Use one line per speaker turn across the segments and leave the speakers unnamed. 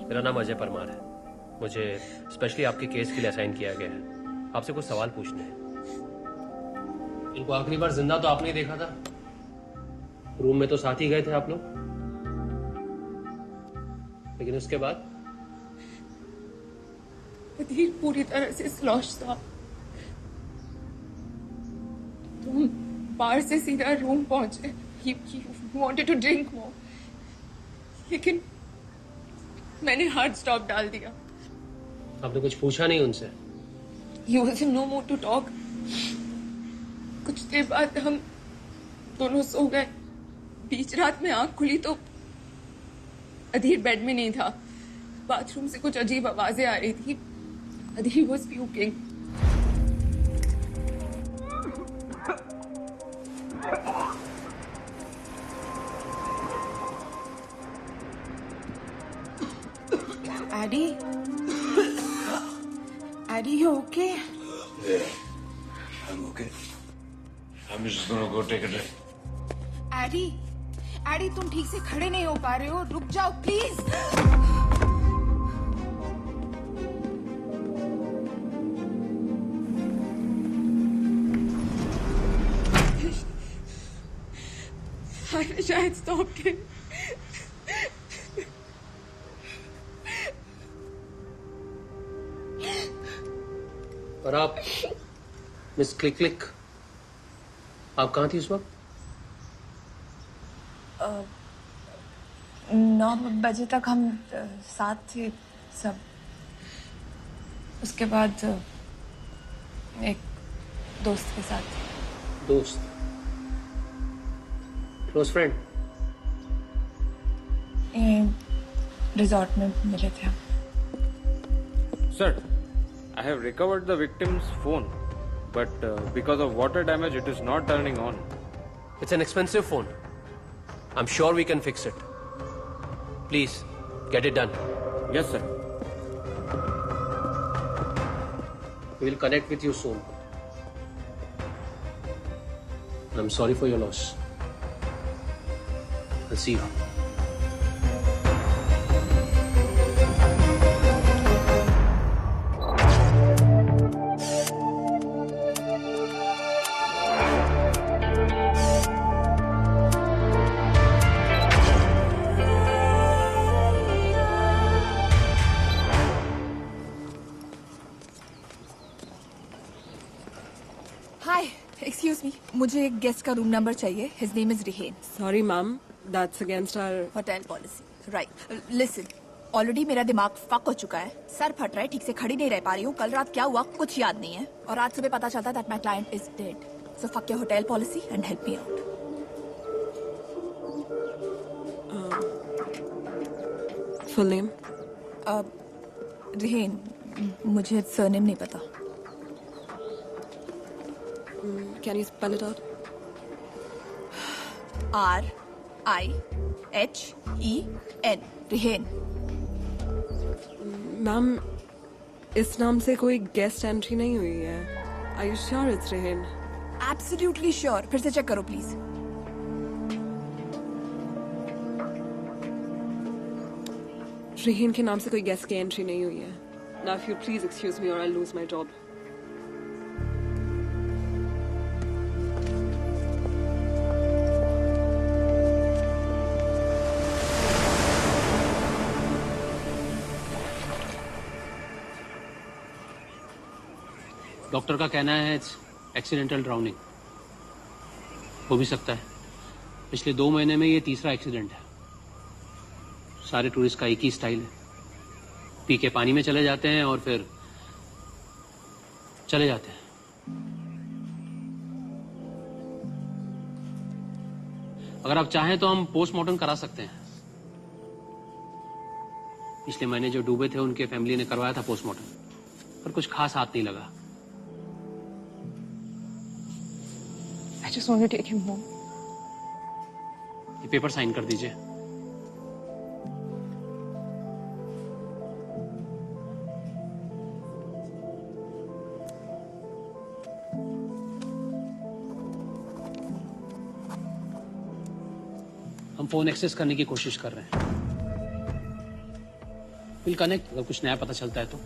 मेरा नाम अजय परमार है। मुझे स्पेशली आपके केस के लिए असाइन किया गया है। आपसे कुछ सवाल पूछने हैं। इनको आखिरी बार जिंदा तो आपने ही देखा था। रूम में तो साथ ही गए थे आप लोग, लेकिन उसके बाद
अधीर पूरी तरह से स्लॉश था। तुम बाहर से सीधा रूम पहुंचे। He wanted to drink more, लेकिन मैंने हार्ड स्टॉप डाल दिया।
आपने कुछ पूछा नहीं उनसे?
He was in no mood to talk. कुछ देर बाद हम दोनों सो गए। बीच रात में आंख खुली तो अधीर बेड में नहीं था। बाथरूम से कुछ अजीब आवाजें आ रही थी। अधीर was puking.
Addy? Addy, you okay?
Yeah, I'm okay. I'm just gonna go take a drink.
Addy, Addy, तुम ठीक से खड़े नहीं हो पा रहे हो। रुक जाओ please.
I wish I had stopped him.
और आप मिस क्लिक क्लिक, आप कहाँ थी उस वक्त?
9 बजे तक हम साथ थे सब। उसके बाद एक दोस्त के साथ।
दोस्त? Close friend?
रिजॉर्ट में मिले थे हम।
Sir, I have recovered the victim's phone, but because of water damage, it is not turning on.
It's an expensive phone. I'm sure we can fix it. Please, get it done.
Yes, sir.
We will connect with you soon. I'm sorry for your loss. I'll see you.
Hi, excuse me, मुझे एक guest का room number चाहिए। His name is Rehan.
Sorry, ma'am. That's against our...
hotel policy. Right, listen, already मेरा दिमाग fuck हो चुका है। Sir फट रहा है, ठीक से खड़ी नहीं रह पा रही हूँ। कल रात क्या हुआ कुछ याद नहीं है, और आज सुबह पता चलता that my client is dead. So fuck your hotel policy and help me out.
Full name?
Rihand, मुझे सरनेम नहीं पता।
Can you spell it out?
RIHEN, Rihand.
Ma'am, इस नाम से कोई गेस्ट एंट्री नहीं हुई है। Are you sure it's Rehan?
Absolutely sure. फिर से चेक करो प्लीज।
Rehan के नाम से कोई गेस्ट की एंट्री नहीं हुई है। Now, if you please excuse me or I'll lose my job.
Doctor का कहना है इट्स एक्सीडेंटल ड्राउनिंग। हो भी सकता है। पिछले 2 महीने में ये तीसरा एक्सीडेंट है। सारे टूरिस्ट का एक ही स्टाइल है, पी के पानी में चले जाते हैं और फिर चले जाते हैं। अगर आप चाहें तो हम पोस्टमार्टम करा सकते हैं। पिछले महीने जो डूबे थे उनके फैमिली ने करवाया था पोस्टमार्टम, पर कुछ खास हाथ नहीं लगा।
I just want to take him home.
ये पेपर साइन कर दीजिए। हम फोन एक्सेस करने की कोशिश कर रहे हैं। विल कनेक्ट अगर कुछ नया पता चलता है तो।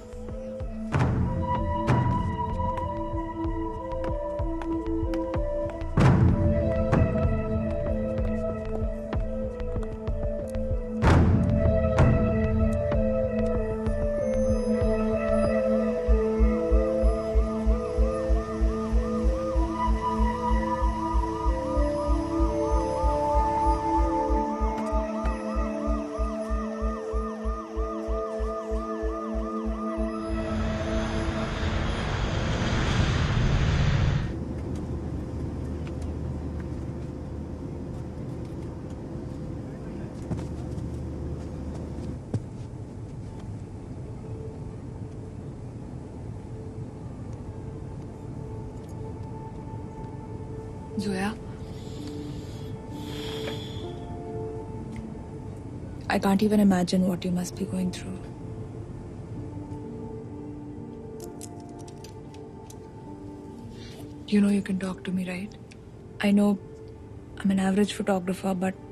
Zoya, I can't even imagine what you must be going through. You know you can talk to me, right? I know I'm an average photographer, but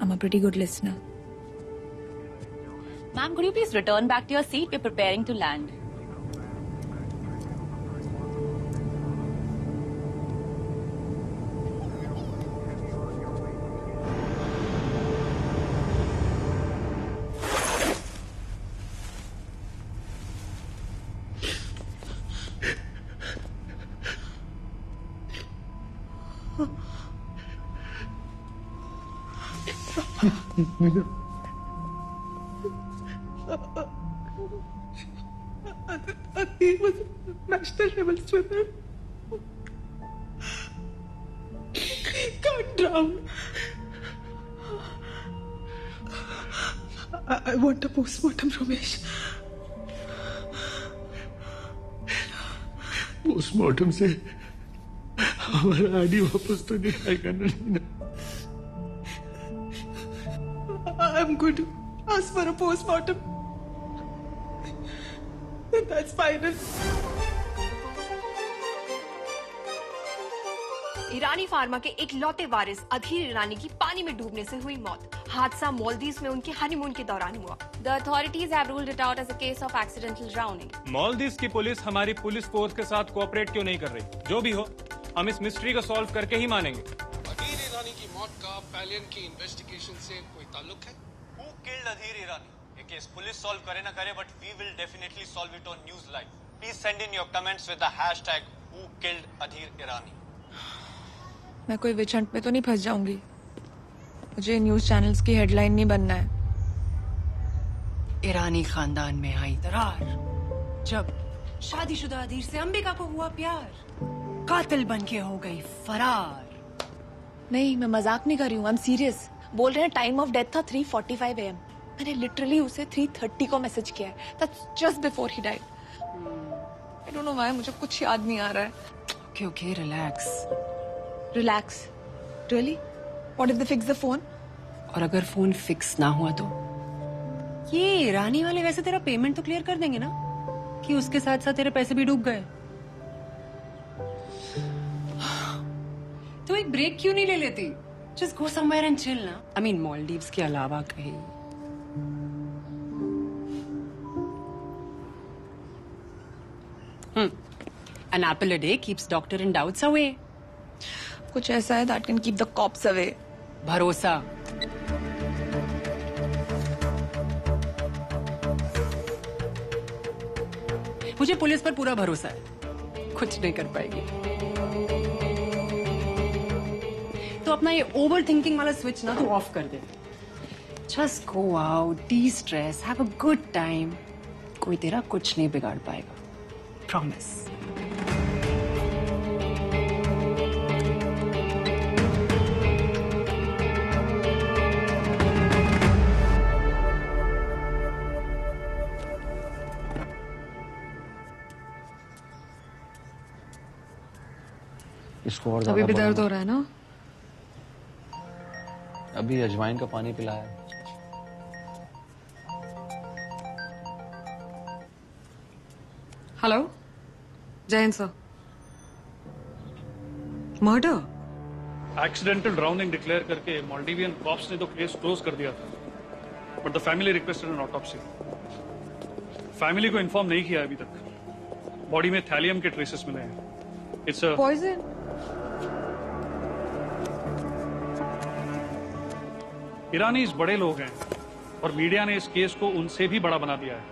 I'm a pretty good listener.
Ma'am, could you please return back to your seat? We're preparing to land.
He was a national level swimmer. He can't drown. I want a postmortem, Ramesh.
Postmortem से हमारा ID वापस तो नहीं आएगा ना?
I'm going to ask for a postmortem. That's final.
Irani pharma के इकलौते वारिस अधीर ईरानी की पानी में डूबने से हुई मौत। हादसा मालदीव्स में उनके हनीमून के दौरान हुआ।
The authorities have ruled it out as a case of accidental drowning.
Maldives की पुलिस हमारी पुलिस फोर्स के साथ कोऑपरेट क्यों नहीं कर रही? जो भी हो, हम इस मिस्ट्री को सॉल्व करके ही मानेंगे।
अधीर ईरानी की मौत का पैलियन की इन्वेस्टिगेशन से कोई ताल्लुक है?
Who killed अधीर ईरानी? ये केस पुलिस सॉल्व करे ना करे, but we will definitely solve it on News Live. Please send in your comments with the hashtag Who killed अधीर ईरानी.
मैं कोई विच हंट में तो नहीं फंस जाऊंगी? मुझे न्यूज चैनल्स की हेडलाइन नहीं बनना है।
ईरानी खानदान में आई दरार जब शादीशुदा अधीर से अंबिका को हुआ प्यार, कातिल बनके हो गई फरार।
नहीं, मैं मजाक नहीं कर रही हूँ, आई एम सीरियस। बोल रहे हैं टाइम ऑफ डेथ था 3:45 AM। मैंने लिटरली उसे 3:30 को मैसेज किया है। That's just before he died. I don't know why, मुझे कुछ याद नहीं आ रहा है।
Okay, relax.
Relax? Really? What if they fix the phone?
और अगर फोन फिक्स ना हुआ तो? ये ईरानी वाले वैसे तेरा पेमेंट तो क्लियर कर देंगे ना, कि उसके साथ साथ तेरे पैसे भी डूब गए? तो एक ब्रेक क्यों नहीं ले लेती? Just go somewhere and chill ना। आई मीन मालदीव्स के अलावा कहीं। An apple a day keeps doctor and doubts away.
कुछ ऐसा है that can keep the cops away.
भरोसा। मुझे पुलिस पर पूरा भरोसा है, कुछ नहीं कर पाएगी। तो अपना ये ओवर थिंकिंग वाला स्विच ना तो ऑफ कर दे। Just go out, destress, have a good time. कोई तेरा कुछ नहीं बिगाड़ पाएगा, प्रॉमिस।
इसको और
अभी भी दर्द हो रहा है ना?
अभी अजवाइन का पानी पिलाया।
Hello, Jayant sir. Murder?
Accidental drowning declare करके मालदीवियन कॉप्स ने तो केस क्लोज कर दिया था, but the family requested an autopsy. Family को इन्फॉर्म नहीं किया अभी तक। बॉडी में थैलियम के ट्रेसेस मिले हैं। It's a
poison.
ईरानीज बड़े लोग हैं और मीडिया ने इस केस को उनसे भी बड़ा बना दिया है।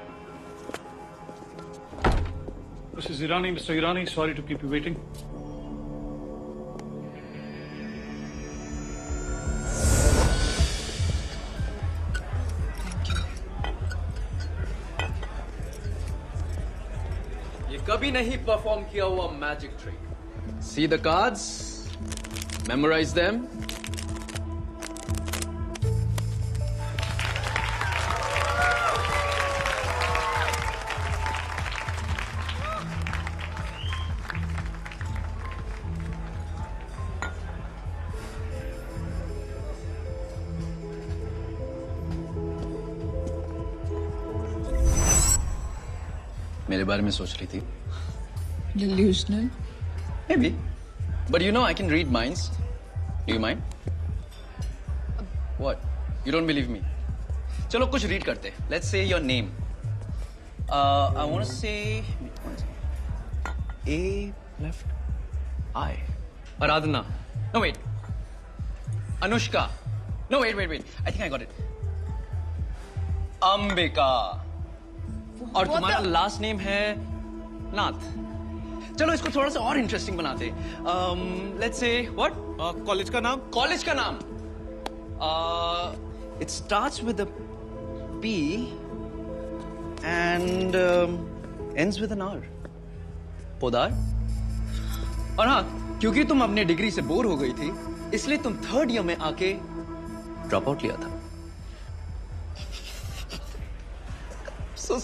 Mister Irani, sorry to keep you waiting.
कभी नहीं परफॉर्म किया हुआ magic trick. See the cards, memorise them. मेरे बारे में सोच रही थी?
Delusional.
Maybe. But you know I can read minds. Do you mind? What? You don't believe me? चलो कुछ read करते हैं. Let's say your name. I want to say A left I. Aradhana. No wait. Anushka. No wait. I think I got it. Ambika. और तुम्हारा last name है नाथ। चलो इसको थोड़ा सा और इंटरेस्टिंग बनाते। Let's say what? कॉलेज का नाम? कॉलेज का नाम it starts with a P and ends with an R. Podar. और हाँ, क्योंकि तुम अपने डिग्री से बोर हो गई थी इसलिए तुम थर्ड ईयर में आके ड्रॉप आउट लिया था। So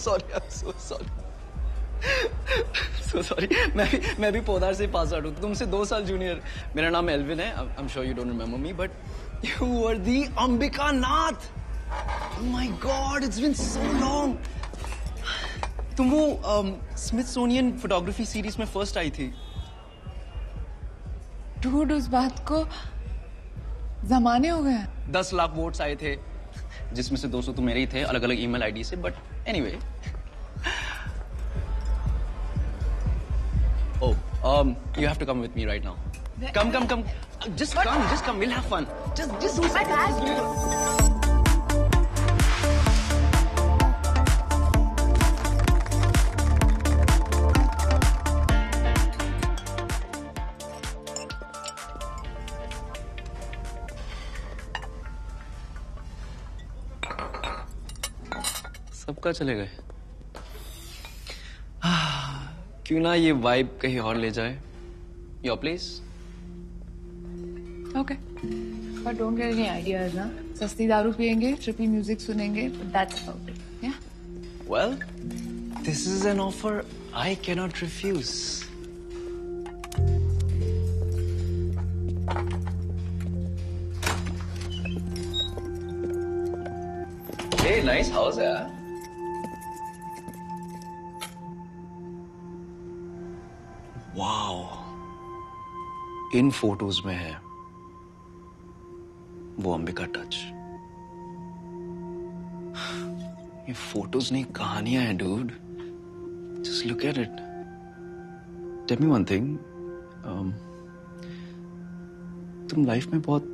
sorry. मैं भी पोदार से पास आउट हूँ। तुमसे 2 साल जूनियर। मेरा नाम एल्विन है। I'm sure you don't remember me, but you were the Ambika Nath. Oh my God, it's been so long. तुम वो स्मिथसोनियन फोटोग्राफी सीरीज में फर्स्ट आई थी।
Dude, उस बात को जमाने हो गए।
10 लाख वोट्स आए थे जिसमें से 200 तो मेरे ही थे, अलग अलग ईमेल आईडी से। But anyway, you have to come with me right now. Come. Just come. We'll have fun. Just 2 seconds. सबका चले गए। क्यों ना ये वाइब कहीं और ले जाए। Your place?
Okay. But don't get any ideas, ना? सस्ती दारू पियेंगे, ट्रिपी म्यूजिक सुनेंगे, but that's about it. Yeah?
Well, this is an offer I cannot refuse. Hey, nice house, यार। वाओ, इन फोटोज में है वो अंबिका टच। ये फोटोज नहीं, कहानियां हैं dude. Just look at it. Tell me one thing, तुम लाइफ में बहुत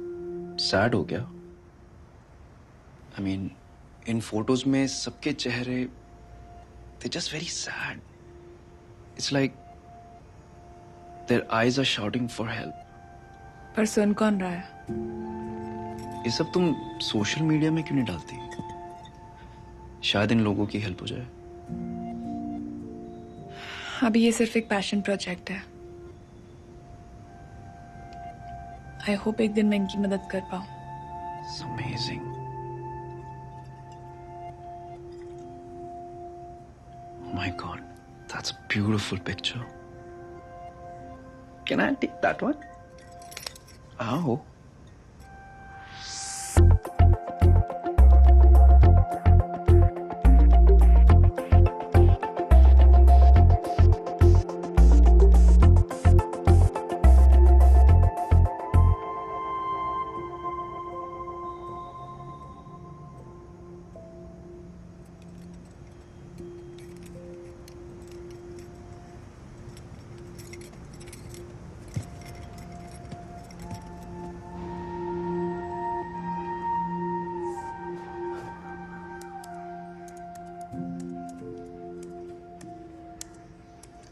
सैड हो गया? आई मीन, इन फोटोज में सबके चेहरे they just very sad. It's like their eyes are shouting for help.
पर सुन कौन रहा है?
ये सब तुम सोशल मीडिया में क्यों नहीं डालती? शायद इन लोगों की हेल्प हो जाए।
अभी ये सिर्फ एक पैशन प्रोजेक्ट है। आई होप एक दिन मैं इनकी मदद कर पाऊं।
It's amazing. Oh my God, that's a beautiful picture. Can I take that one? Oh.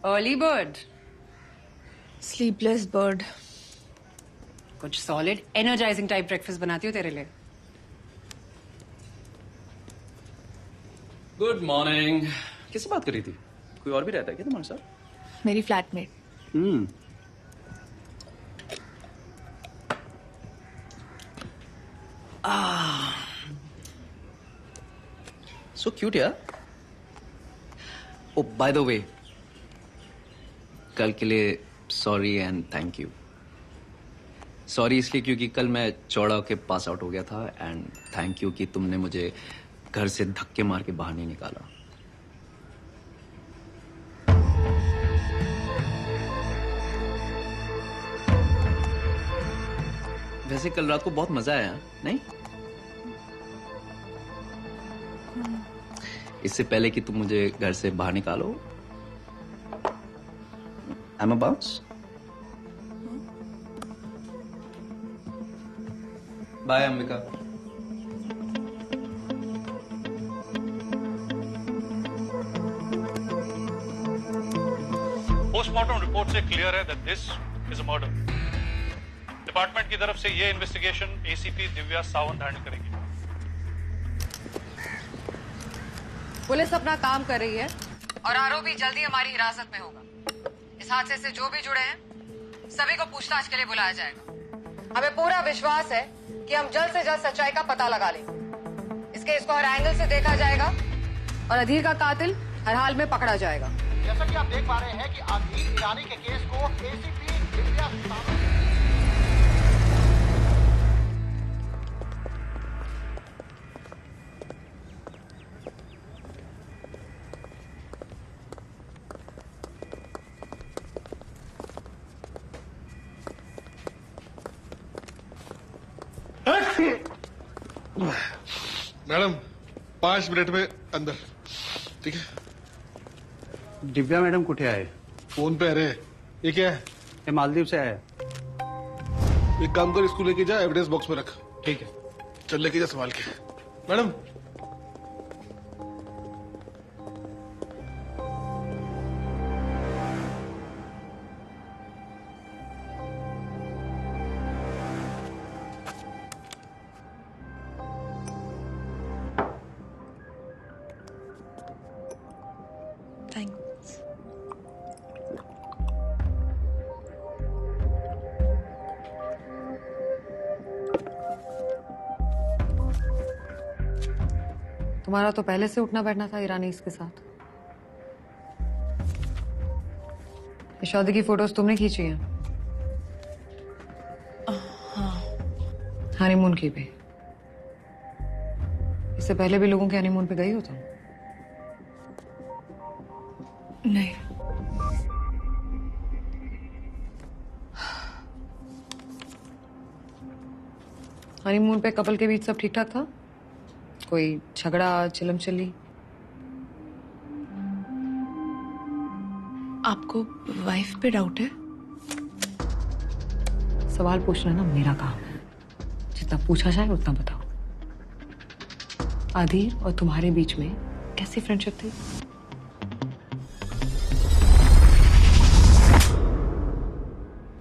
Early bird,
sleepless bird.
कुछ सॉलिड एनर्जाइजिंग टाइप ब्रेकफास्ट बनाती हूँ तेरे लिए।
Good morning. किससे बात कर रही थी? कोई और भी रहता है क्या तुम्हारे साथ?
मेरी फ्लैटमेट।
So cute यार। Oh, by the way, कल के लिए sorry and thank you. Sorry इसलिए क्योंकि कल मैं चौड़ा होके पास आउट हो गया था, एंड थैंक यू कि तुमने मुझे घर से धक्के मार के बाहर नहीं निकाला। वैसे कल रात को बहुत मजा आया, नहीं? इससे पहले कि तुम मुझे घर से बाहर निकालो, I'm a bounce. Bye Ambika.
Postmortem report से क्लियर है that this is a murder. Department की तरफ से ये investigation ACP Divya Sawant handle करेगी।
पुलिस अपना काम कर रही है और आरोपी जल्दी हमारी हिरासत में होगा। इस हादसे से जो भी जुड़े हैं सभी को पूछताछ के लिए बुलाया जाएगा। हमें पूरा विश्वास है कि हम जल्द से जल्द सच्चाई का पता लगा लेंगे। इस केस को हर एंगल से देखा जाएगा और अधीर का कातिल हर हाल में पकड़ा जाएगा।
जैसा कि आप देख पा रहे हैं कि अधीर ईरानी के केस को ACP Divya Sawant madam 5 minute में अंदर, ठीक है?
दिव्या मैडम कुठे आहे?
फोन पे अरे ये क्या है?
ये मालदीव से आया।
एक काम कर, इसको लेके जा, एविडेंस बॉक्स में रख।
ठीक है,
चल लेके जा संभाल के। Madam
thanks.
तुम्हारा तो पहले से उठना बैठना था ईरानी इसके साथ। ये शादी की फोटोज तुमने खींची हैं?
हाँ।
हनीमून की भी? इससे पहले भी लोगों के हनीमून पे गई हो तुम?
नहीं।
हनीमून पे कपल के बीच सब ठीक ठाक था? कोई झगड़ा चिलम चली?
आपको वाइफ पे डाउट है?
सवाल पूछना ना मेरा काम है। जितना पूछा जाए उतना बताओ। अधीर और तुम्हारे बीच में कैसी फ्रेंडशिप थी?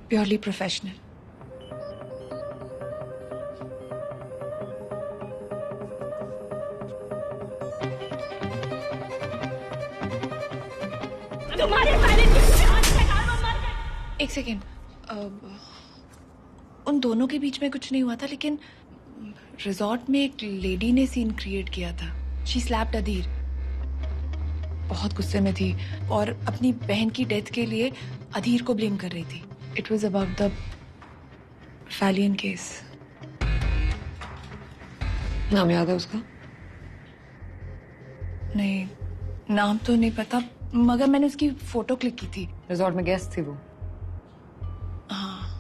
Purely professional. एक सेकेंड, उन दोनों के बीच में कुछ नहीं हुआ था, लेकिन रिजॉर्ट में एक लेडी ने सीन क्रिएट किया था। शी स्लैप्ड अधीर। बहुत गुस्से में थी और अपनी बहन की डेथ के लिए अधीर को ब्लेम कर रही थी। इट वॉज अबाउट द फैलियन केस।
नाम याद है उसका?
नहीं, नाम तो नहीं पता, मगर मैंने उसकी फोटो क्लिक की थी।
रिजॉर्ट में गेस्ट थी वो?
हाँ।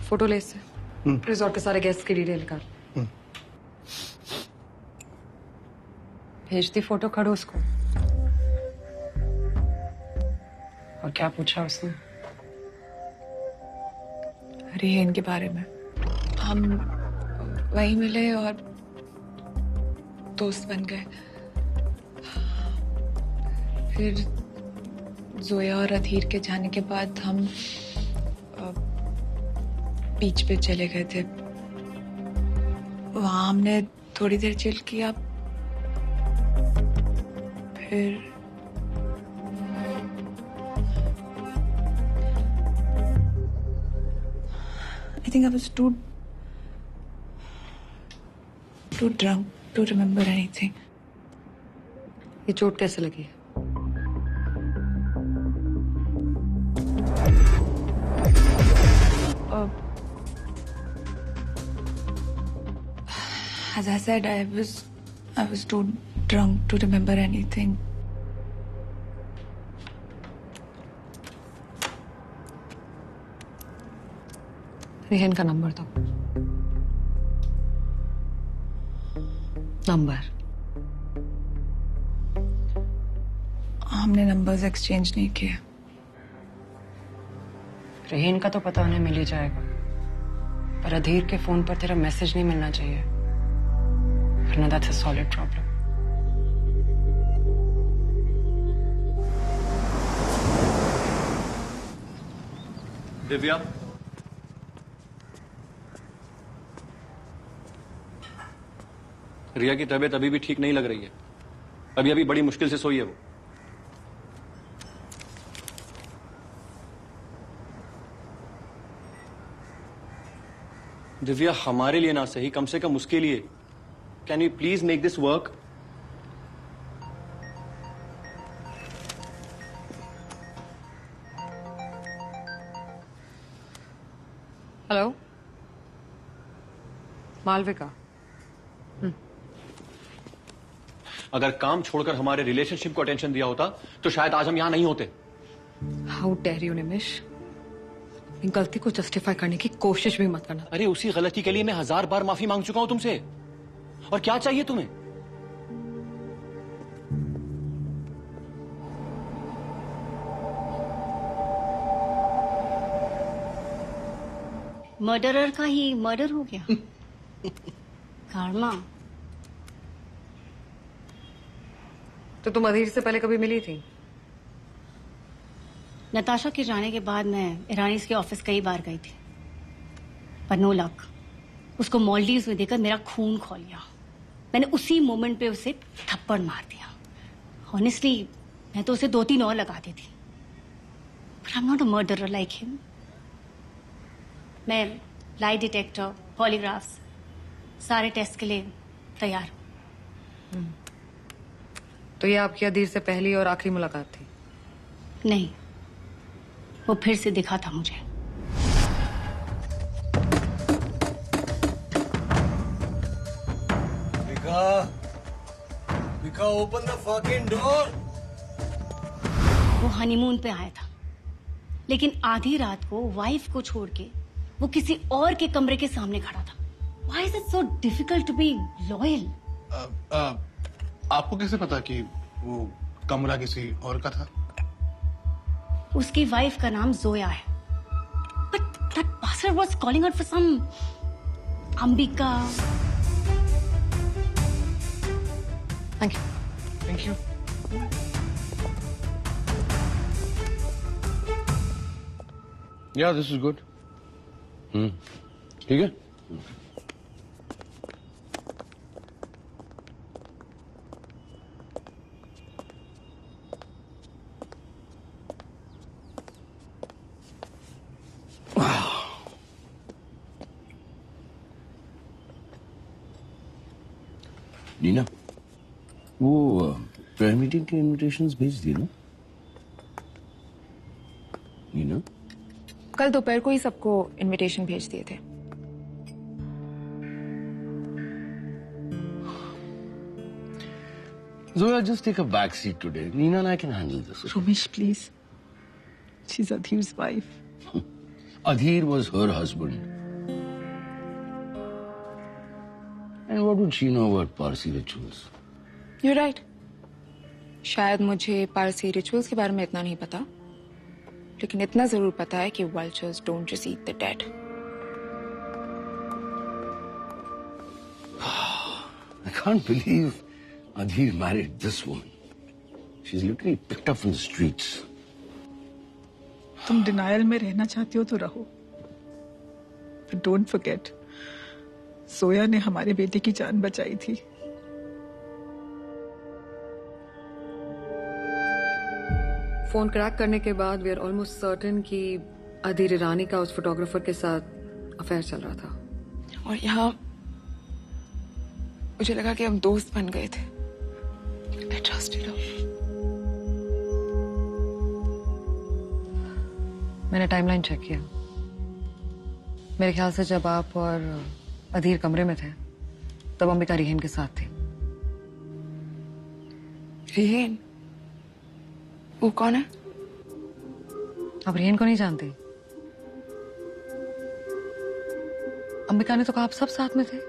फोटो ले इससे। रिजॉर्ट के सारे गेस्ट की डिटेल निकाल। भेजती फोटो खड़ूस को। और क्या पूछा उसने?
रेहन के बारे में। हम वहीं मिले और दोस्त बन गए।
फिर जोया और अधीर के जाने के बाद हम बीच पे चले गए थे। वहां हमने थोड़ी देर चिल किया, फिर I think I was too drunk to remember anything.
ये चोट कैसे लगी?
As I said, I was too drunk to remember anything.
रेहन का नंबर दो। नंबर
हमने नंबर्स एक्सचेंज नहीं किए।
रेहन का तो पता उन्हें मिल ही जाएगा, पर अधीर के फोन पर तेरा मैसेज नहीं मिलना चाहिए, वरना that's a solid problem.
Divya, Riya की तबीयत अभी भी ठीक नहीं लग रही है। अभी अभी बड़ी मुश्किल से सोई है वो। दिव्या, हमारे लिए ना सही, कम से कम उसके लिए। Can you please make this work?
Hello, Malvika.
अगर काम छोड़कर हमारे रिलेशनशिप को अटेंशन दिया होता तो शायद आज हम यहां नहीं होते।
हाउ डेयर यू निमिष, गलती को जस्टिफाई करने की कोशिश भी मत करना।
अरे उसी गलती के लिए मैं 1000 बार माफी मांग चुका हूं तुमसे, और क्या चाहिए तुम्हें?
मर्डरर का ही मर्डर हो गया। कार्मा।
तो तुम अधीर से पहले कभी मिली थी?
नताशा के जाने के बाद मैं ईरानी के ऑफिस कई बार गई थी, पर नो लक। उसको मालदीव्स में देखकर मेरा खून खौल गया। मैंने उसी मोमेंट पे उसे थप्पड़ मार दिया। ऑनेस्टली मैं तो उसे 2-3 और लगा दी थी, पर I am not a murderer like him. मैं लाई डिटेक्टर, पॉलीग्राफ्स, सारे टेस्ट के लिए तैयार हूं।
तो ये आपकी अधीर से पहली और आखिरी मुलाकात थी?
नहीं, वो फिर से दिखा था मुझे।
Vika, open the fucking door.
वो हनीमून पे आया था, लेकिन आधी रात को वाइफ को छोड़ के वो किसी और के कमरे के सामने खड़ा था। Why is it so difficult to be loyal?
आपको कैसे पता कि वो कमरा किसी और का था?
उसकी वाइफ का नाम जोया है, but that bastard was calling out for some Ambika.
Thank you.
Thank you. Yeah, this is good. ठीक है?
नीना, वो प्रेयर मीटिंग के इनविटेशंस भेज दिए ना? नीना,
कल दोपहर को ही सबको इनविटेशन भेज दिए थे।
Zoya, just take a back seat today. Nina and I can handle this.
Romesh, please. She's Adhir's wife.
Adhir was her husband. And what would she know about Parsi rituals?
You're right. शायद मुझे Parsi rituals के बारे में इतना नहीं पता, लेकिन इतना जरूर पता है कि vultures don't just eat the dead.
I can't believe Adhir married this woman. She's literally picked up from the streets.
तुम डिनायल में रहना चाहती हो तो रहो, but don't forget, सोया ने हमारे बेटे की जान बचाई थी।
फोन क्रैक करने के बाद वी आर ऑलमोस्ट सर्टेन कि अधीर ईरानी का उस फोटोग्राफर के साथ अफेयर चल रहा था।
और यहाँ मुझे लगा कि हम दोस्त बन गए थे। I trusted her.
मैंने टाइमलाइन चेक किया। मेरे ख्याल से जब आप और अधीर कमरे में थे तब अंबिका रिहेन के साथ थी।
रिहेन? वो कौन है?
आप रिहेन को नहीं जानते? अंबिका ने तो कहा आप सब साथ में थे।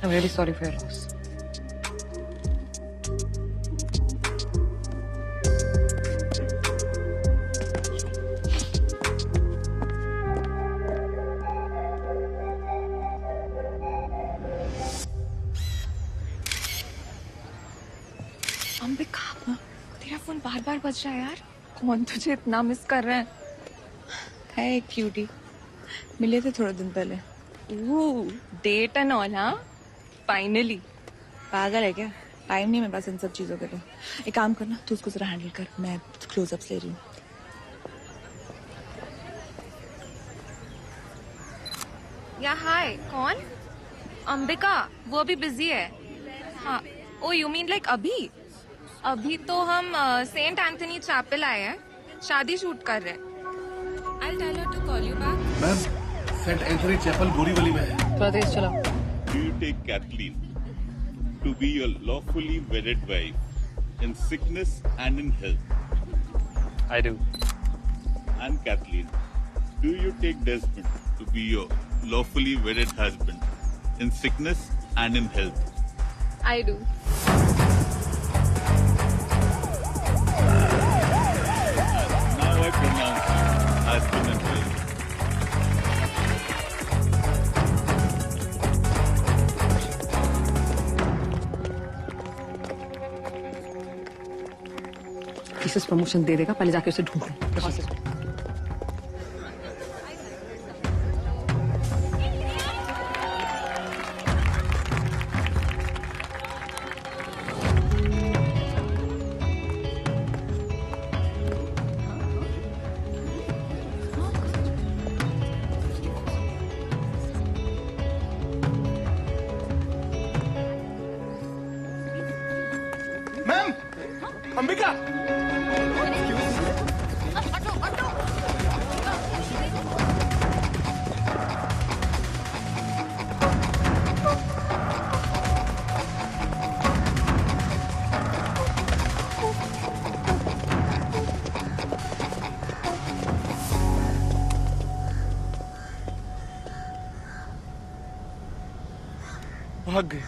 I'm really sorry for your loss.
Ambika, तेरा फोन बार बार बज रहा है यार। कौन तुझे इतना मिस कर रहा है? है क्यूटी, मिले थे थोड़े दिन पहले। Date and all? हाँ, फाइनली। पागल है क्या? टाइम नहीं मेरे पास इन सब चीजों के लिए। एक काम करना, तू उसको जरा हैंडल कर, मैं क्लोजअप्स ले रही हूँ।
या हाय, कौन? अंबिका, वो अभी बिजी है। हाँ, ओ यू मीन लाइक अभी? अभी तो हम सेंट एंथनी चैपल आए हैं, शादी शूट कर रहे हैं। I'll tell her to call you back.
Ma'am, saint Anthony chapel Borivali में है।
थोड़ा तेज चलाओ।
Do you take Kathleen to be your lawfully wedded wife in sickness and in health?
I do.
And Kathleen, do you take Desmond to be your lawfully wedded husband in sickness and in health?
I do.
Now I pronounce you husband and wife.
इसे promotion दे देगा, पहले जाके उसे ढूंढ लो।
Ma'am, Ambika. भाग गए।